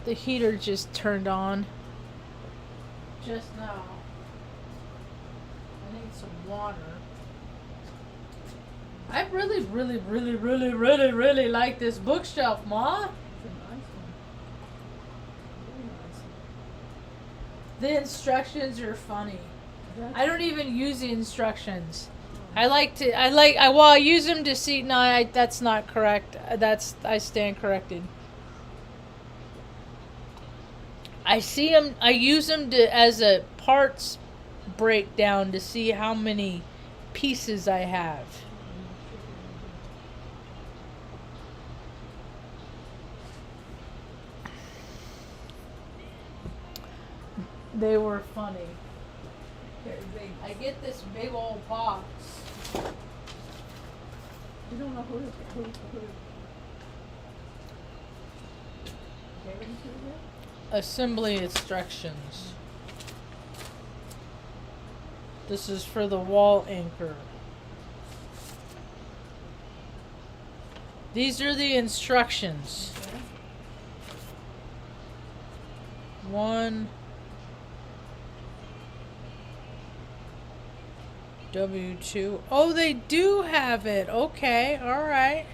The heater just turned on. Just now. I need some water. I really like this bookshelf, Ma. It's a nice one. Really nice one. The instructions are funny. That's I don't even use the instructions. I use them to see. No, that's not correct. I stand corrected. I see them. I use them as a parts breakdown to see how many pieces I have. They were funny. I get this big old box. You don't know who gave them to you yet? Assembly instructions. This is for the wall anchor. These are the instructions. Okay. 1 W2. Oh, they do have it. Okay, all right.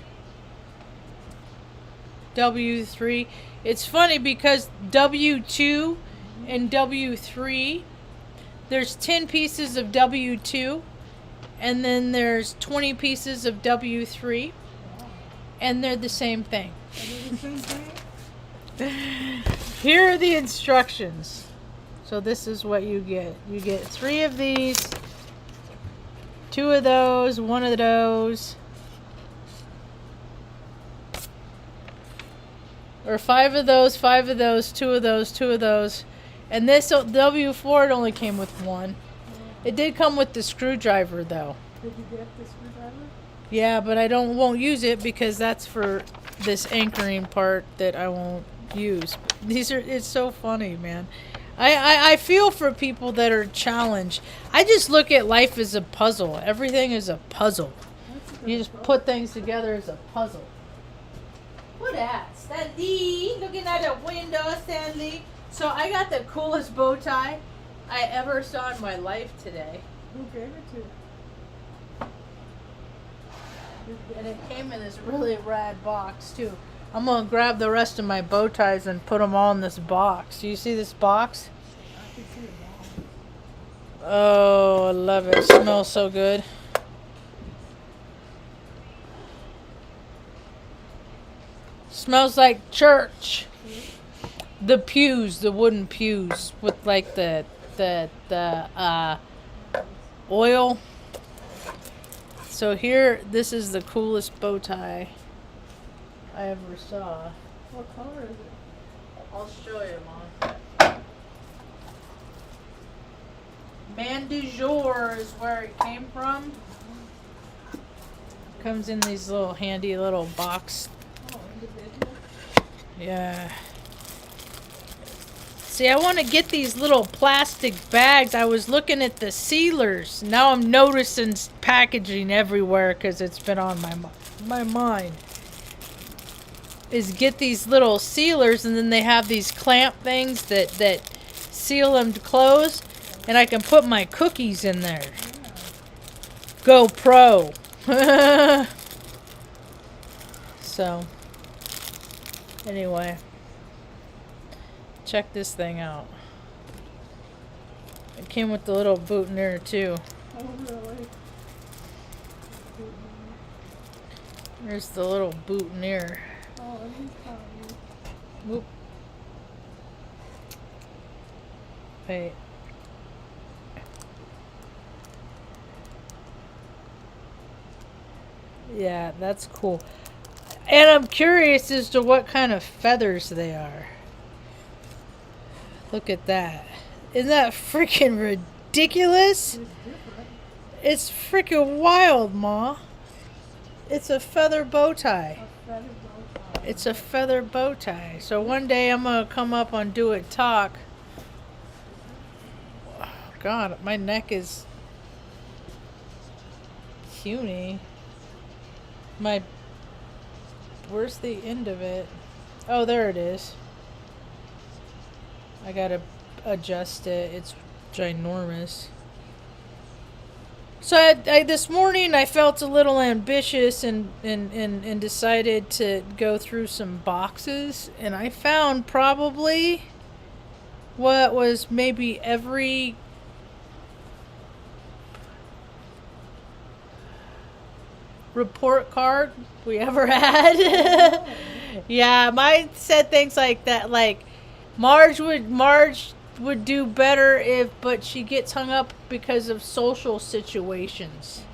W3. It's funny because W2 and W3, there's 10 pieces of W2 and then there's 20 pieces of W3 Wow. and they're the same thing. Are they the same thing? Here are the instructions. So this is what you get. You get 3 of these, 2 of those, 1 of those, or 5 of those, 5 of those, 2 of those, 2 of those. And this W4, it only came with 1. It did come with the screwdriver though. Did you get the screwdriver? Yeah, but I won't use it because that's for this anchoring part that I won't use. It's so funny, man. I feel for people that are challenged. I just look at life as a puzzle. Everything is a puzzle. You just put things together as a puzzle. What at? Stanley, looking at a window, Stanley. So I got the coolest bow tie I ever saw in my life today. Who gave it to you? And it came in this really rad box too. I'm gonna grab the rest of my bow ties and put them all in this box. Do you see this box? I can see it now. Oh, I love it. It smells so good. Smells like church. The pews, the wooden pews with like the oil. So here, this is the coolest bow tie I ever saw. What color is it? I'll show you, Mom. Man du jour is where it came from. Comes in these little handy little box. Oh, individual? Yeah. See, I want to get these little plastic bags. I was looking at the sealers. Now I'm noticing packaging everywhere because it's been on my mind. Is get these little sealers and then they have these clamp things that seal them closed, and I can put my cookies in there. Go pro. So, anyway. Check this thing out. It came with the little boutonniere too. Oh, really? There's the little boutonniere. Oh, and he's coming. Whoop. Wait. Yeah, that's cool. And I'm curious as to what kind of feathers they are. Look at that. Isn't that freaking ridiculous? It's different. It's freaking wild, Ma. It's a feather bow tie. A feather bow tie. It's a feather bow tie. So one day I'm going to come up on Do It Talk. God, my neck is puny. Where's the end of it? Oh, there it is. I gotta adjust it. It's ginormous. So this morning I felt a little ambitious and decided to go through some boxes, and I found probably what was maybe every report card we ever had. Yeah, mine said things like that, like Marge would do better but she gets hung up because of social situations.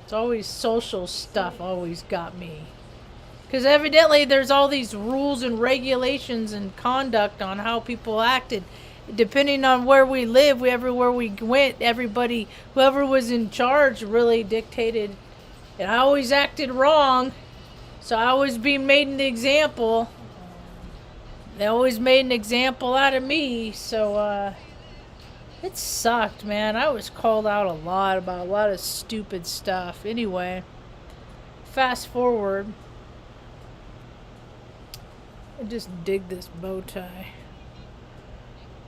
It's always social stuff always got me. Because evidently there's all these rules and regulations and conduct on how people acted. Depending on where we live, everywhere we went, everybody, whoever was in charge really dictated. And I always acted wrong. So I was being made an example. They always made an example out of me. So, it sucked, man. I was called out a lot about a lot of stupid stuff. Anyway, fast forward. I just dig this bow tie.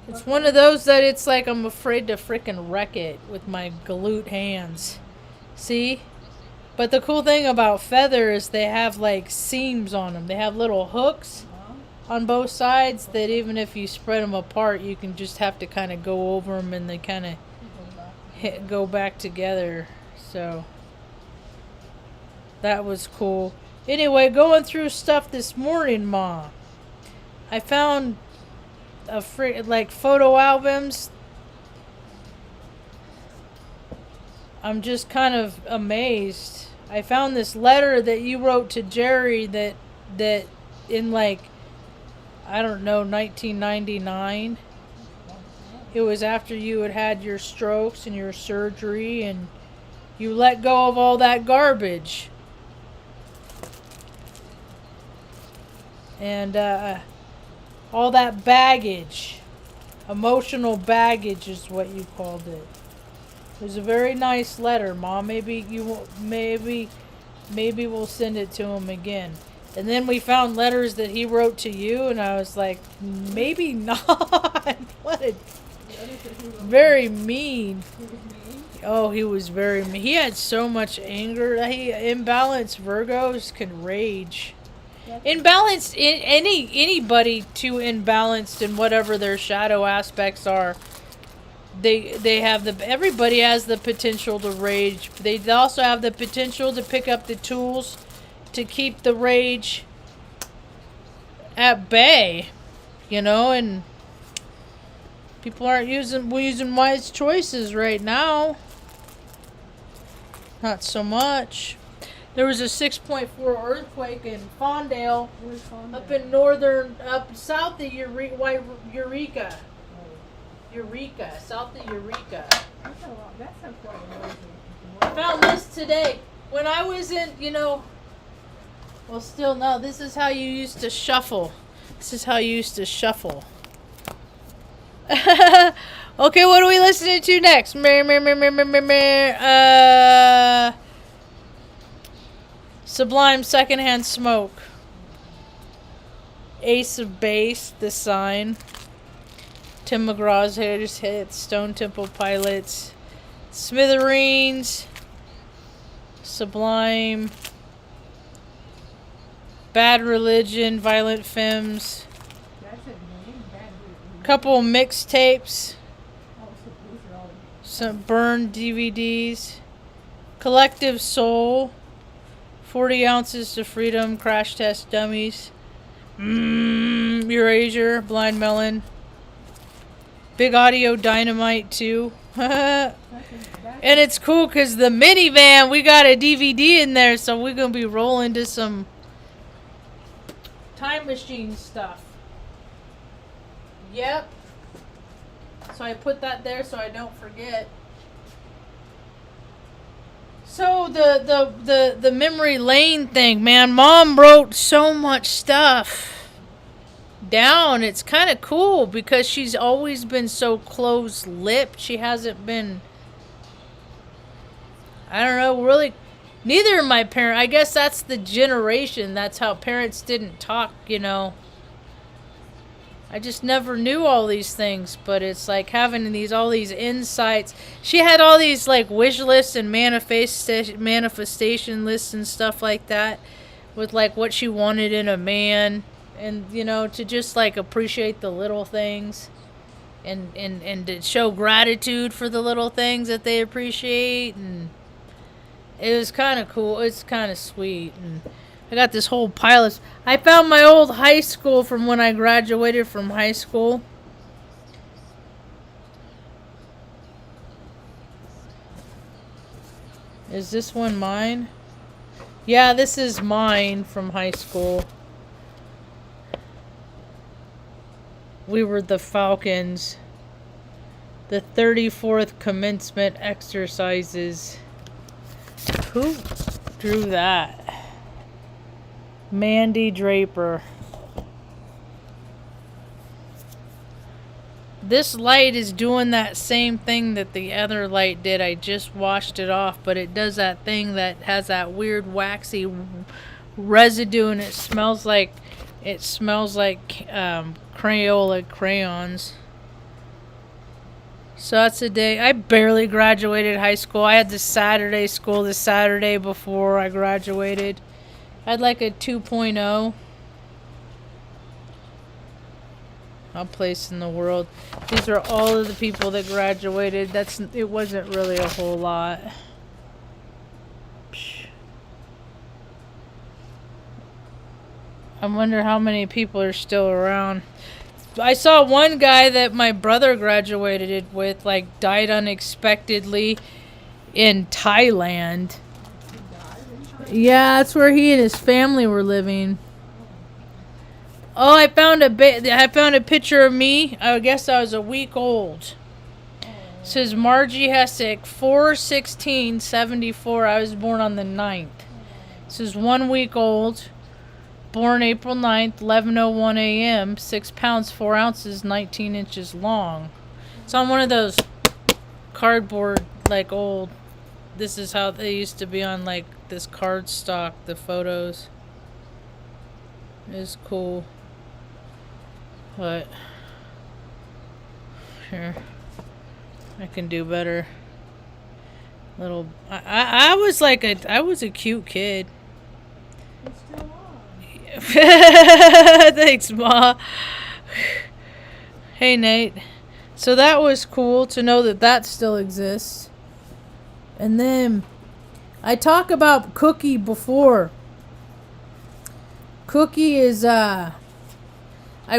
It's one of those that it's like I'm afraid to frickin' wreck it with my galoot hands. See? But the cool thing about feather is they have like seams on them. They have little hooks on both sides that even if you spread them apart, you can just have to kind of go over them and they kind of go back together. So that was cool. Anyway, going through stuff this morning, Ma, I found like photo albums. I'm just kind of amazed. I found this letter that you wrote to Jerry that in like, I don't know, 1999. It was after you had your strokes and your surgery and you let go of all that garbage. And all that baggage. Emotional baggage is what you called it. It was a very nice letter, Mom. Maybe we'll send it to him again. And then we found letters that he wrote to you, and I was like, maybe not. What a very mean. Oh, he was very mean. He had so much anger. Imbalanced Virgos can rage. Imbalanced, anybody too imbalanced in whatever their shadow aspects are. They have everybody has the potential to rage. They also have the potential to pick up the tools to keep the rage at bay, and people aren't using wise choices right now. Not so much. There was a 6.4 earthquake in Fondale, up in south of Eureka. Eureka, south of Eureka. I found this today. When I was in, well, still no, this is how you used to shuffle. Okay, what are we listening to next? Sublime Secondhand Smoke. Ace of Base, The Sign. Tim McGraw's hits. Stone Temple Pilots. Smithereens. Sublime. Bad Religion. Violent Femmes. Couple mixtapes. Some burned DVDs. Collective Soul. 40 Ounces to Freedom. Crash Test Dummies. Erasure. Blind Melon. Big Audio Dynamite 2. And it's cool because the minivan, we got a DVD in there, so we're going to be rolling to some Time Machine stuff. Yep. So I put that there so I don't forget. So the memory lane thing, man, Mom wrote so much stuff down. It's kind of cool because she's always been so close-lipped. She hasn't been, I don't know, really. Neither of my parents, I guess that's the generation. That's how parents didn't talk, I just never knew all these things, but it's like having all these insights. She had all these like wish lists and manifestation lists and stuff like that, with like what she wanted in a man, and to just like appreciate the little things, and to show gratitude for the little things that they appreciate, and it was kind of cool. It's kind of sweet, and I got this whole pile of... I found my old high school from when I graduated from high school. Is this one mine? Yeah, this is mine from high school. We were the Falcons. The 34th commencement exercises. Who drew that? Mandy Draper. This light is doing that same thing that the other light did. I just washed it off, but it does that thing that has that weird waxy residue, and it smells like Crayola crayons. So that's a day. I barely graduated high school. I had the Saturday school the Saturday before I graduated. I had like a 2.0. I'll place in the world. These are all of the people that graduated. It wasn't really a whole lot. I wonder how many people are still around. I saw one guy that my brother graduated with, like, died unexpectedly in Thailand. Yeah, that's where he and his family were living. Oh, I found a picture of me. I guess I was a week old. It says Margie Hessick, 4/16/74. I was born on the 9th. This is 1 week old. Born April 9th, 11:01 a.m. 6 pounds, 4 ounces, 19 inches long. It's on one of those cardboard, like old... This is how they used to be on, like, this card stock, the photos. It's cool. But... Here. I can do better. I was like I was a cute kid. It's still on. Thanks, Ma. Hey, Nate. So that was cool to know that still exists. And then I talked about Cookie before. Cookie is I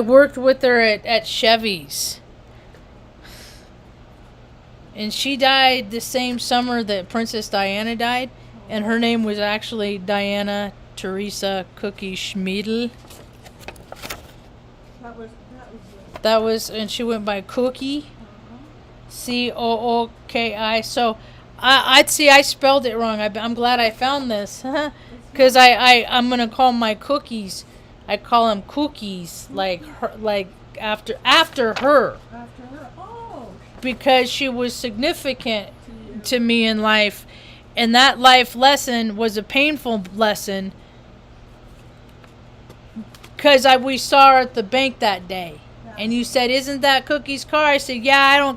worked with her at Chevy's. And she died the same summer that Princess Diana died, and her name was actually Diana Teresa Cookie Schmiedel. That was, and she went by Cookie. Cooki. So, I spelled it wrong. I'm glad I found this. Because I'm going to call my cookies, I call them cookies, like her, like after her. After her. Oh. Because she was significant to me in life. And that life lesson was a painful lesson. Because we saw her at the bank that day. And you said, "Isn't that Cookie's car?" I said, "Yeah,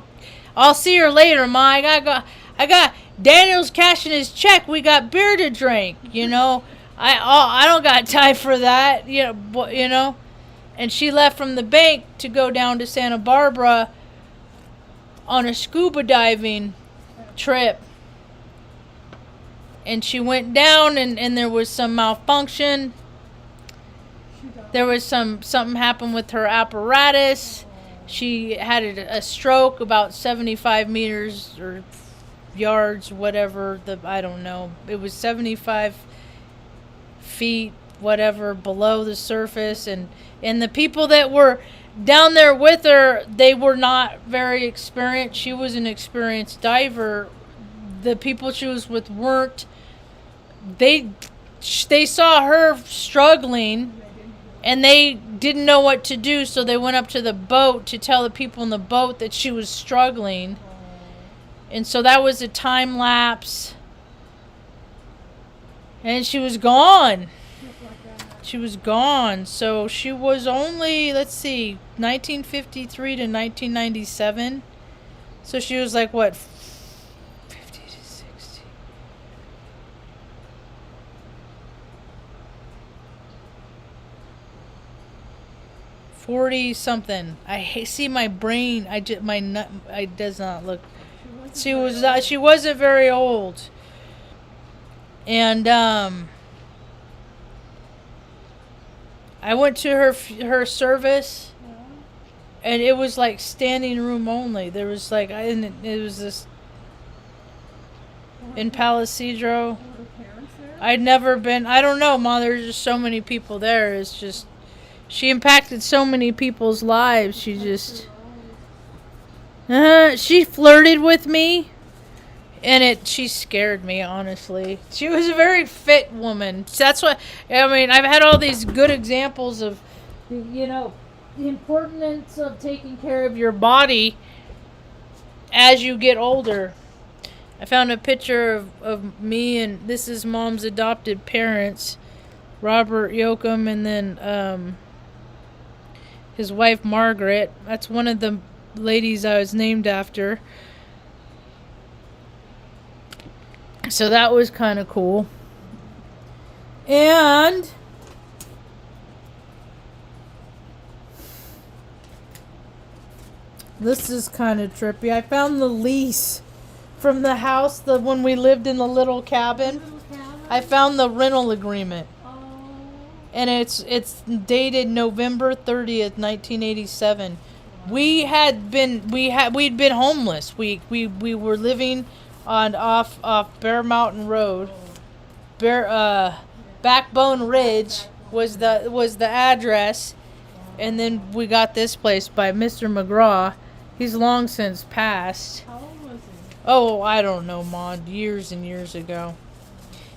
I'll see her later, Ma. I got Daniel's cashing his check. We got beer to drink, you know. I don't got time for that, you know. And she left from the bank to go down to Santa Barbara on a scuba diving trip. And she went down, and there was some malfunction. There was something happened with her apparatus. She had a stroke about 75 meters or yards, whatever. I don't know. It was 75 feet, whatever, below the surface. And the people that were down there with her, they were not very experienced. She was an experienced diver. The people she was with weren't. They saw her struggling, and they didn't know what to do, so they went up to the boat to tell the people in the boat that she was struggling. And so that was a time lapse. And she was gone. She was gone. So she was only, let's see, 1953 to 1997. So she was like, what, 50 to 60? 40 something. See my brain. My nut. I does not look. She wasn't very old. And I went to her service, and it was like standing room only. There was like it was this in Palisadro. I'd never been. I don't know, Mom. There's just so many people there. It's just she impacted so many people's lives. She just she flirted with me. And she scared me, honestly. She was a very fit woman. That's what, I mean, I've had all these good examples of, the importance of taking care of your body as you get older. I found a picture of me, and this is Mom's adopted parents, Robert Yoakum, and then his wife, Margaret. That's one of the ladies I was named after. So that was kind of cool. And this is kind of trippy. I found the lease from the house when we lived in the little cabin. I found the rental agreement. And it's dated November 30th, 1987. We'd been homeless. We were living off Bear Mountain Road. Backbone Ridge was the address, and then we got this place by Mr. McGraw. He's long since passed. How old was he? Oh, I don't know, Maude. Years and years ago.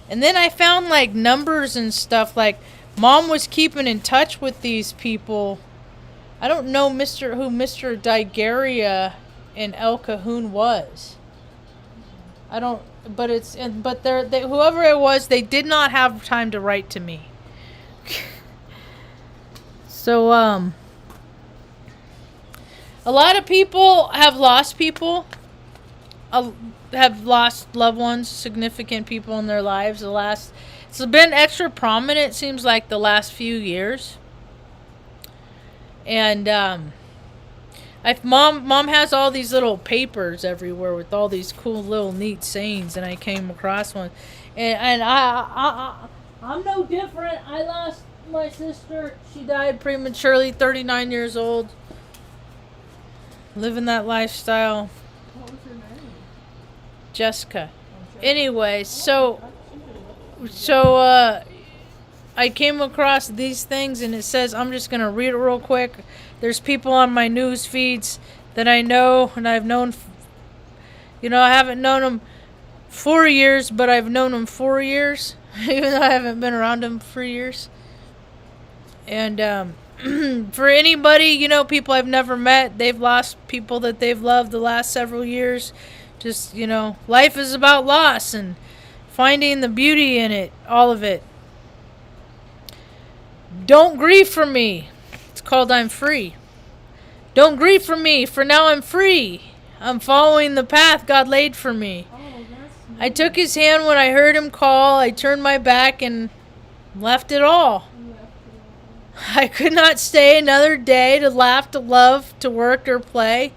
And then I found like numbers and stuff. Like Mom was keeping in touch with these people. I don't know who Mr. Digaria in El Cajon was. I don't, but whoever it was, they did not have time to write to me. So, a lot of people have lost have lost loved ones, significant people in their lives. It's been extra prominent, seems like, the last few years. And, Mom has all these little papers everywhere with all these cool little neat sayings, and I came across one, and I'm no different. I lost my sister. She died prematurely, 39 years old, living that lifestyle. What was her name? Jessica. Oh, Anyway, so I came across these things, and it says, I'm just gonna read it real quick. There's people on my news feeds that I know, and I've known, I haven't known them 4 years, but I've known them 4 years, even though I haven't been around them for years. And for anybody, people I've never met, they've lost people that they've loved the last several years. Just, life is about loss and finding the beauty in it, all of it. Don't grieve for me. It's called I'm Free. Don't grieve for me, for now I'm free. I'm following the path God laid for me. Oh, that's I took his hand when I heard him call. I turned my back and left it all. I could not stay another day to laugh, to love, to work or play.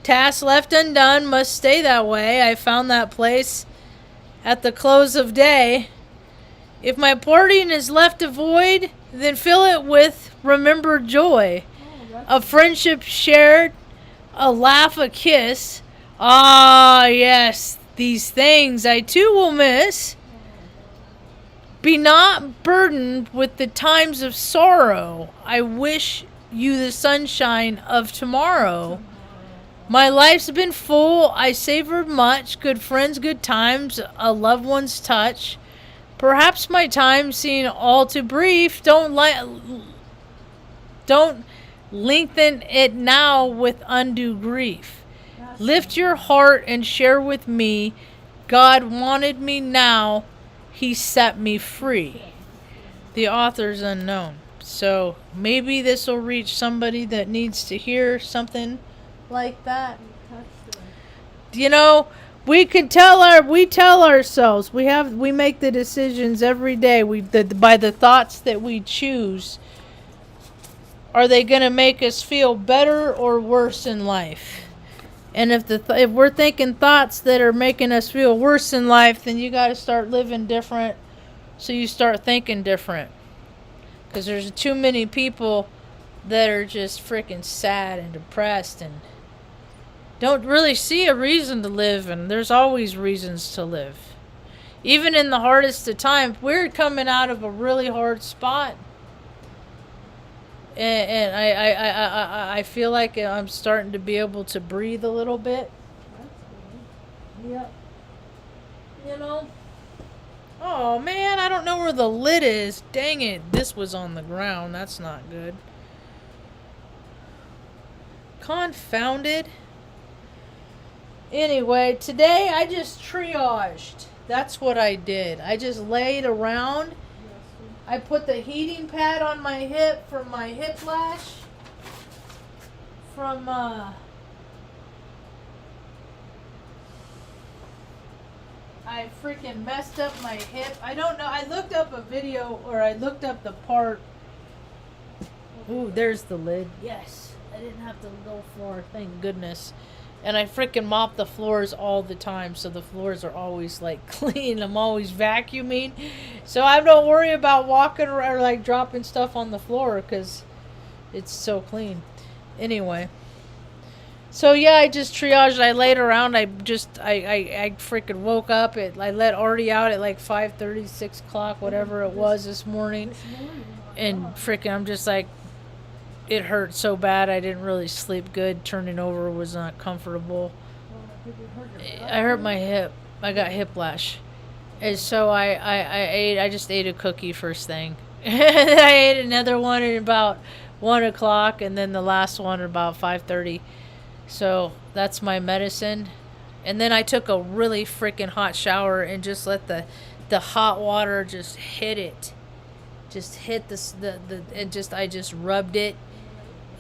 Tasks left undone must stay that way. I found that place at the close of day. If my parting is left a void, then fill it with remembered joy. A friendship shared, a laugh, a kiss. Ah, yes, these things I too will miss. Be not burdened with the times of sorrow. I wish you the sunshine of tomorrow. My life's been full, I savored much, good friends, good times, a loved one's touch. Perhaps my time seemed all too brief. Don't lengthen it now with undue grief. Lift your heart and share with me. God wanted me now. He set me free. The author's unknown. So maybe this will reach somebody that needs to hear something like that. Touch them. You know, we tell ourselves we make the decisions every day. By the thoughts that we choose. Are they going to make us feel better or worse in life? And if we're thinking thoughts that are making us feel worse in life, then you got to start living different. So you start thinking different. Because there's too many people that are just freaking sad and depressed and don't really see a reason to live. And there's always reasons to live. Even in the hardest of times, we're coming out of a really hard spot. And I feel like I'm starting to be able to breathe a little bit. That's good. Yep. You know. Oh man, I don't know where the lid is. Dang it, this was on the ground. That's not good. Confounded. Anyway, today I just triaged. That's what I did. I just laid around. I put the heating pad on my hip from my HipLash. From, I freaking messed up my hip. I don't know. I looked up a video, or I looked up the part. Ooh, there's the lid. Yes. I didn't have to go floor. Thank goodness. And I freaking mop the floors all the time, so the floors are always like clean. I'm always vacuuming, so I don't worry about walking or like dropping stuff on the floor because it's so clean. Anyway, so yeah, I just triaged. I laid around. I freaking woke up. I let Artie out at like 5:30, 6 o'clock, whatever it was this morning, and freaking I'm just like. It hurt so bad I didn't really sleep good. Turning over was not comfortable. I hurt my hip. I got HipLash. And so I just ate a cookie first thing. I ate another one at about 1 o'clock and then the last one at about 5:30. So that's my medicine. And then I took a really freaking hot shower and just let the hot water just hit it. Just hit I just rubbed it.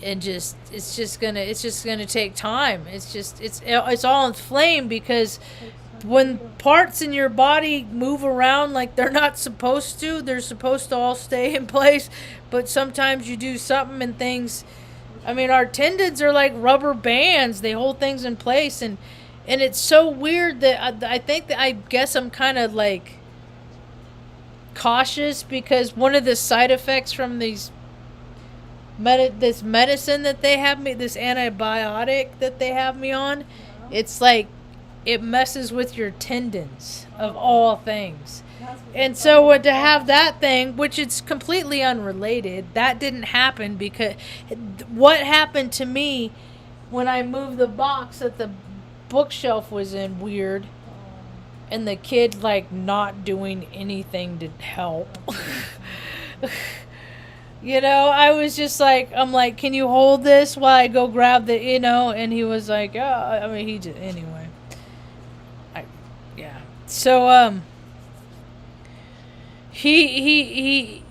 And it's just gonna take time. It's all inflamed because when parts in your body move around like they're not supposed to, they're supposed to all stay in place. But sometimes you do something and things. I mean, our tendons are like rubber bands; they hold things in place, and it's so weird that I guess I'm kind of like cautious because one of the side effects from these. This medicine that they have me, this antibiotic that they have me on, it's like it messes with your tendons of all things. And so to have that thing, which it's completely unrelated, that didn't happen because what happened to me when I moved the box that the bookshelf was in weird and the kid like not doing anything to help. You know, I was just like, I'm like, can you hold this while I go grab the, and he was like, oh, I mean, he just, anyway. Yeah. So, he,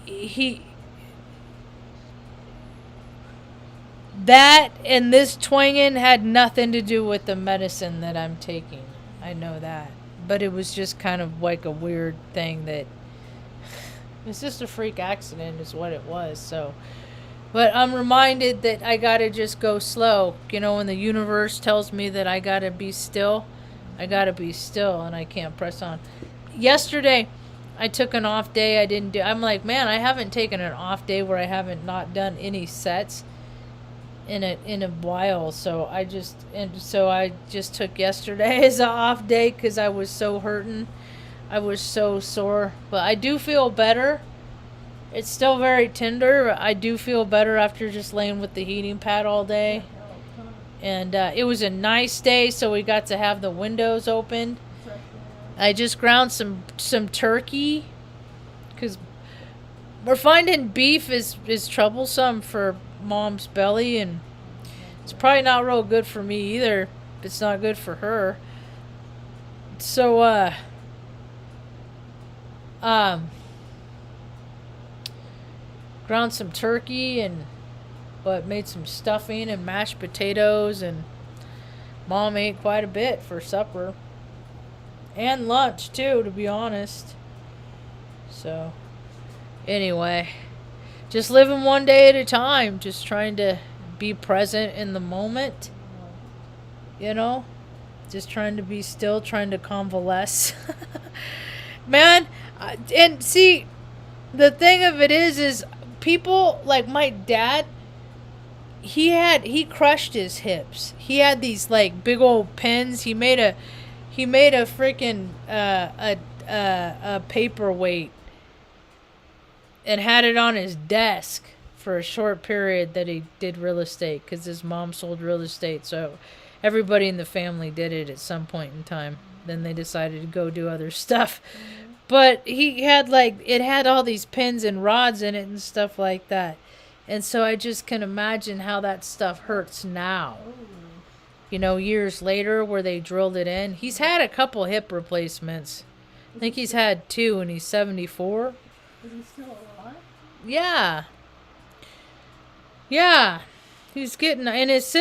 that and this twanging had nothing to do with the medicine that I'm taking. I know that. But it was just kind of like a weird thing that, it's just a freak accident is what it was. So, but I'm reminded that I got to just go slow. When the universe tells me that I got to be still, I got to be still and I can't press on. Yesterday, I took an off day. I'm like, man, I haven't taken an off day where I haven't not done any sets in a while. So I just took yesterday as an off day because I was so hurting. I was so sore, but I do feel better. It's still very tender. I do feel better after just laying with the heating pad all day. And it was a nice day, so we got to have the windows open. I just ground some turkey because we're finding beef is troublesome for Mom's belly, and it's probably not real good for me either. It's not good for her. So ground some turkey and made some stuffing and mashed potatoes, and Mom ate quite a bit for supper and lunch too, to be honest. So anyway, just living one day at a time, just trying to be present in the moment, you know, just trying to be still, trying to convalesce. Man, and see, the thing of it is people like my dad, he crushed his hips. He had these like big old pins. He made a freaking a paperweight and had it on his desk for a short period that he did real estate, because his mom sold real estate. So everybody in the family did it at some point in time. Then they decided to go do other stuff. But he had it had all these pins and rods in it and stuff like that. And so I just can imagine how that stuff hurts now. You know, years later where they drilled it in. He's had a couple hip replacements. I think he's had 2 and he's 74. Is he still alive? Yeah. Yeah. He's getting, and his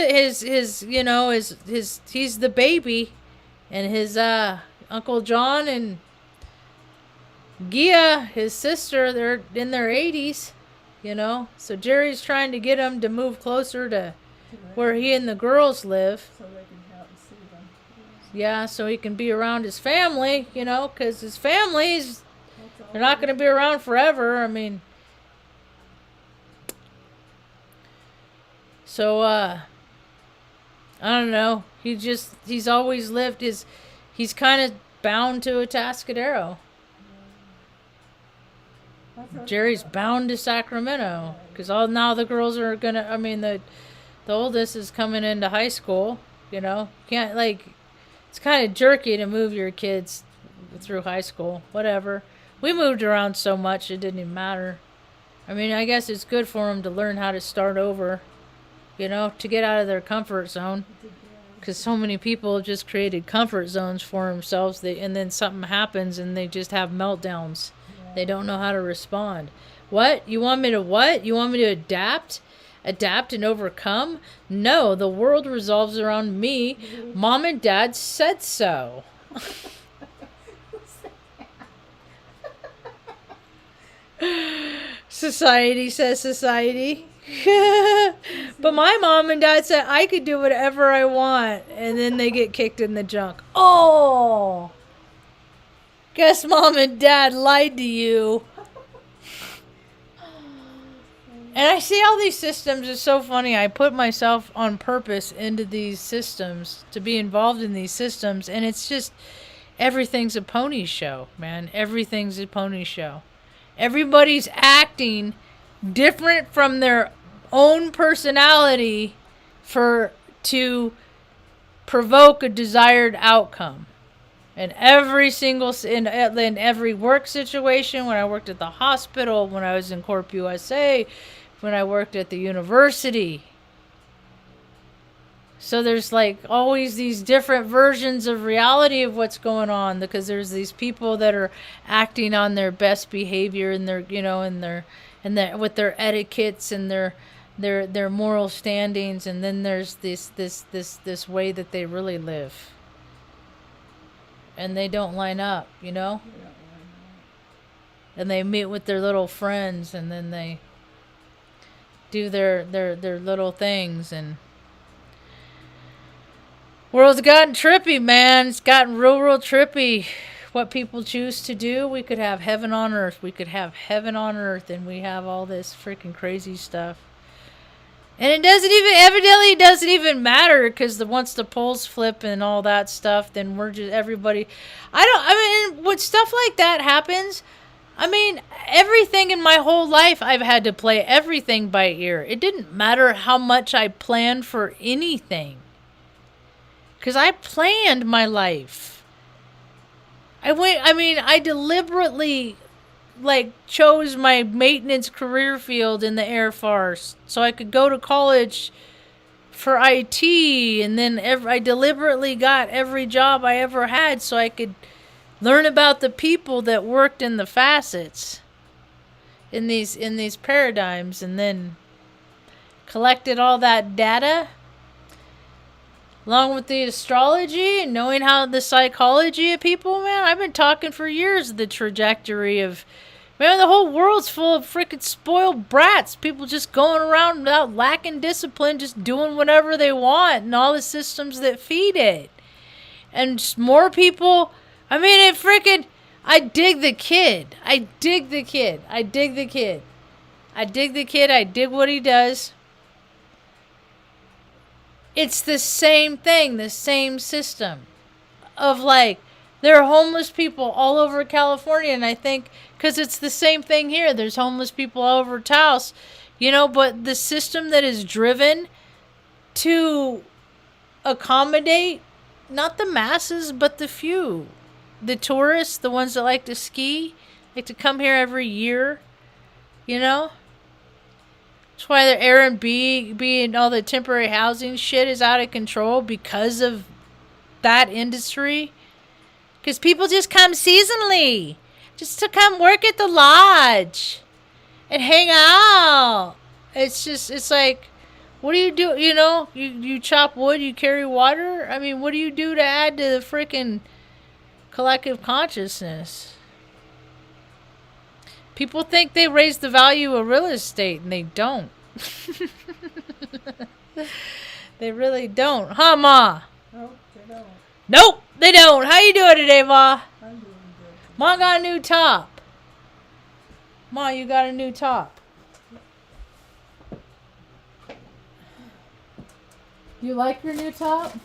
you know, his he's the baby, and his Uncle John and Gia, his sister, they're in their 80s, you know. So Jerry's trying to get him to move closer to where he and the girls live. So they can help see them. Yeah, so he can be around his family, you know, because his family's, they're not going to be around forever. I mean, so, I don't know. He's always lived he's kind of bound to Atascadero. Jerry's bound to Sacramento, because now the girls are going to, I mean, the oldest is coming into high school, you know. Can't, it's kind of jerky to move your kids through high school. Whatever. We moved around so much it didn't even matter. I mean, I guess it's good for them to learn how to start over, you know, to get out of their comfort zone. Because so many people just created comfort zones for themselves, and then something happens and they just have meltdowns. They don't know how to respond. What? You want me to what? You want me to adapt? Adapt and overcome? No, the world revolves around me. Mom and Dad said so. Society says society. But my mom and dad said I could do whatever I want, and then they get kicked in the junk. Oh! Guess Mom and Dad lied to you. And I see all these systems. It's so funny. I put myself on purpose into these systems to be involved in these systems. And it's just, everything's a pony show, man. Everything's a pony show. Everybody's acting different from their own personality to provoke a desired outcome. In every single, in every work situation, when I worked at the hospital, when I was in Corp USA, when I worked at the university. So there's always these different versions of reality of what's going on, because there's these people that are acting on their best behavior and their, you know, and with their etiquettes and their moral standings, and then there's this way that they really live. And they don't line up, you know? And they meet with their little friends, and then they do their little things, and world's gotten trippy, man. It's gotten real trippy. What people choose to do. We could have heaven on earth. We could have heaven on earth, and we have all this freaking crazy stuff. And it doesn't even matter, because once the polls flip and all that stuff, then we're just everybody. When stuff like that happens, I mean, everything in my whole life, I've had to play everything by ear. It didn't matter how much I planned for anything, because I planned my life. I deliberately chose my maintenance career field in the Air Force so I could go to college for IT, and then I deliberately got every job I ever had so I could learn about the people that worked in the facets. in these paradigms, and then collected all that data along with the astrology and knowing how the psychology of people, man. I've been talking for years the trajectory of, man, the whole world's full of freaking spoiled brats. People just going around without lacking discipline, just doing whatever they want, and all the systems that feed it. And just more people. I mean, it freaking. I dig the kid. I dig the kid. I dig the kid. I dig the kid. I dig what he does. It's the same thing, the same system of like, there are homeless people all over California, and I think because it's the same thing here. There's homeless people all over Taos, you know, but the system that is driven to accommodate not the masses, but the few. The tourists, the ones that like to ski, like to come here every year, you know? That's why the Airbnb and all the temporary housing shit is out of control because of that industry. Because people just come seasonally. Just to come work at the lodge. And hang out. It's like, what do you do? You know, you chop wood, you carry water. I mean, what do you do to add to the freaking collective consciousness? People think they raise the value of real estate, and they don't. They really don't. Huh, Ma? Nope, they don't. Nope, they don't. How you doing today, Ma? I'm doing good. Ma got a new top. Ma, you got a new top. You like your new top?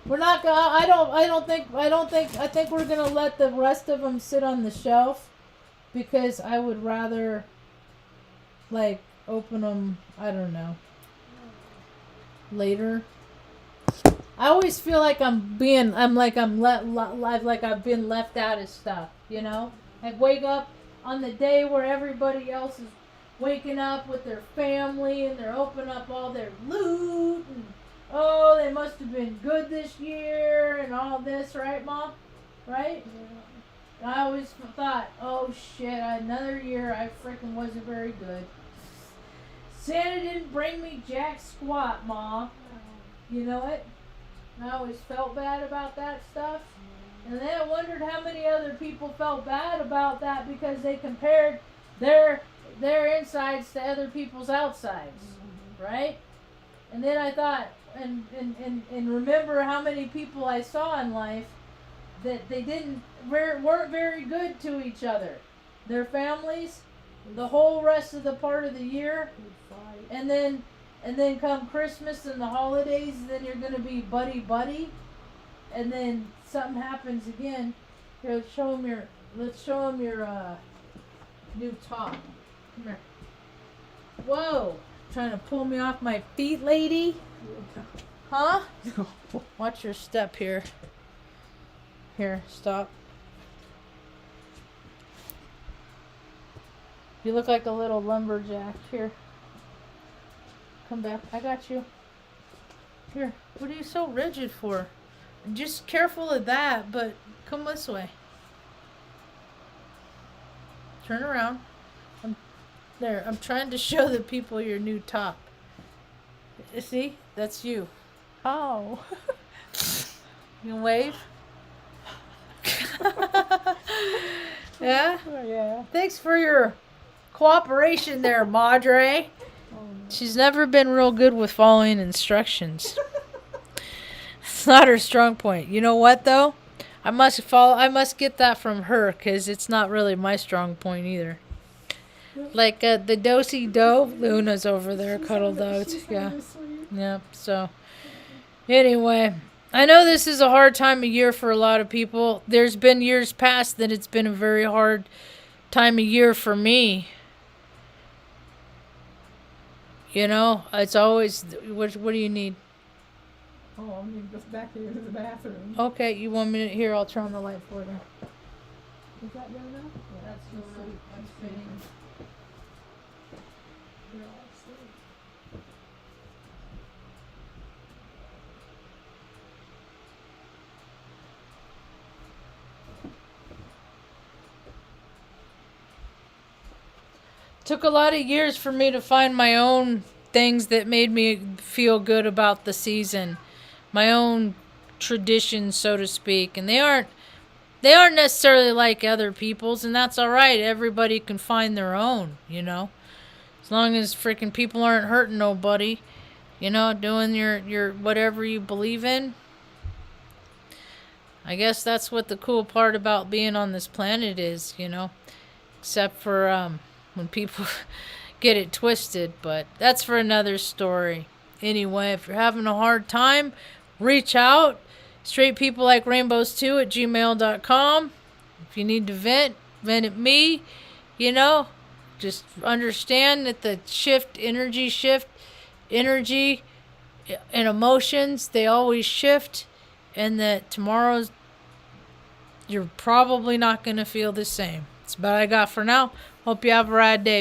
We're not gonna. I think we're gonna let the rest of them sit on the shelf, because I would rather, like, open them. I don't know. Later. I always feel like I've been left out of stuff. You know, I wake up on the day where everybody else is waking up with their family, and they're opening up all their loot, and oh, they must have been good this year and all this, right, Mom? Right? Yeah. I always thought, oh shit, another year I freaking wasn't very good. Santa didn't bring me jack squat, Ma. You know it? I always felt bad about that stuff. And then I wondered how many other people felt bad about that because they compared their insides to other people's outsides. Right? And then I thought, and remember how many people I saw in life that they weren't very good to each other. Their families, the whole rest of the part of the year, and then come Christmas and the holidays, then you're gonna be buddy, and then something happens again. Here, let's show them your new top. Come here. Whoa! Trying to pull me off my feet, lady? Huh? Watch your step here. Here, stop. You look like a little lumberjack. Here. Come back. I got you. Here. What are you so rigid for? Just careful of that, but come this way. Turn around. I'm trying to show the people your new top. See? That's you. Oh. You can wave? Yeah? Oh, yeah. Thanks for your cooperation there, Marge. She's never been real good with following instructions. It's not her strong point. You know what, though? I must get that from her, because it's not really my strong point either. Like the do-si-do, Luna's over there cuddled out. Yeah. Yeah, so anyway, I know this is a hard time of year for a lot of people. There's been years past that it's been a very hard time of year for me. You know, it's always, what do you need? Oh, I'm going to go back here to the bathroom. Okay, you want me to, here, I'll turn on the light for you. Is that good enough? Yeah, that's good. I'm fitting. They're all asleep. Took a lot of years for me to find my own things that made me feel good about the season. My own traditions, so to speak. And they aren't necessarily like other people's, and that's all right. Everybody can find their own, as long as freaking people aren't hurting nobody, doing your whatever you believe in. I guess that's what the cool part about being on this planet is, except for when people get it twisted, but that's for another story. Anyway, if you're having a hard time, reach out. Straight people like rainbows too at gmail.com. If you need to vent at me, just understand that the energy and emotions, they always shift, and that tomorrow's, you're probably not going to feel the same. That's about all I got for now. Hope you have a rad day.